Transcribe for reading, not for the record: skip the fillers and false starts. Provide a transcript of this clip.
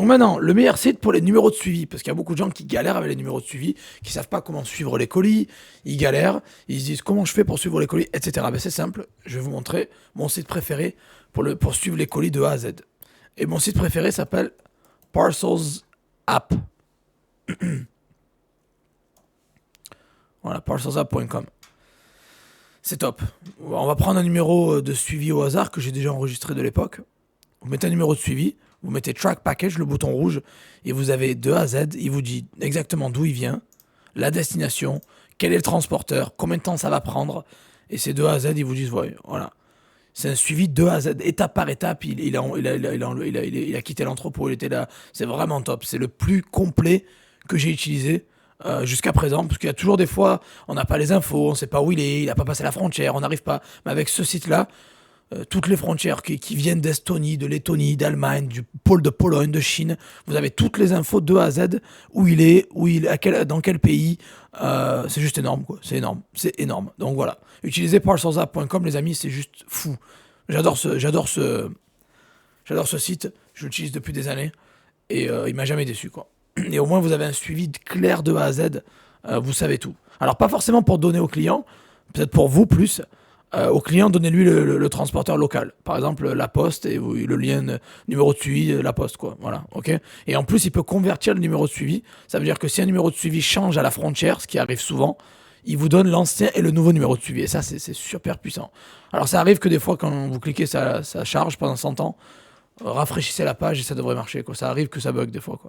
Donc maintenant, le meilleur site pour les numéros de suivi, parce qu'il y a beaucoup de gens qui galèrent avec les numéros de suivi, qui savent pas comment suivre les colis, ils galèrent, ils se disent comment je fais pour suivre les colis, etc. Ben c'est simple, je vais vous montrer mon site préféré pour suivre les colis de A à Z. Et mon site préféré s'appelle Parcels App. Voilà, parcelsapp.com. C'est top. On va prendre un numéro de suivi au hasard que j'ai déjà enregistré de l'époque. Vous mettez un numéro de suivi, vous mettez Track Package, le bouton rouge, et vous avez de A à Z, il vous dit exactement d'où il vient, la destination, quel est le transporteur, combien de temps ça va prendre, et c'est de A à Z, ils vous disent, voilà. C'est un suivi de A à Z, étape par étape, il a quitté l'entrepôt, il était là, c'est vraiment top, c'est le plus complet que j'ai utilisé jusqu'à présent, parce qu'il y a toujours des fois, on n'a pas les infos, on ne sait pas où il n'a pas passé la frontière, on n'arrive pas, mais avec ce site-là, toutes les frontières qui viennent d'Estonie, de Lettonie, d'Allemagne, du pôle de Pologne, de Chine. Vous avez toutes les infos de A à Z, où il est, dans quel pays. C'est juste énorme, quoi. C'est énorme. C'est énorme. Donc voilà. Utilisez parcelsapp.com, les amis, c'est juste fou. J'adore ce site. Je l'utilise depuis des années. Et il m'a jamais déçu, quoi. Et au moins, vous avez un suivi clair de A à Z. Vous savez tout. Alors, pas forcément pour donner au client, peut-être pour vous plus. Au client, donnez-lui le transporteur local. Par exemple, la poste et le lien numéro de suivi de la poste, quoi. Voilà, ok. Et en plus, il peut convertir le numéro de suivi. Ça veut dire que si un numéro de suivi change à la frontière, ce qui arrive souvent, il vous donne l'ancien et le nouveau numéro de suivi. Et ça, c'est super puissant. Alors, ça arrive que des fois, quand vous cliquez, ça charge pendant 100 ans. Rafraîchissez la page et ça devrait marcher, quoi. Ça arrive que ça bug des fois, quoi.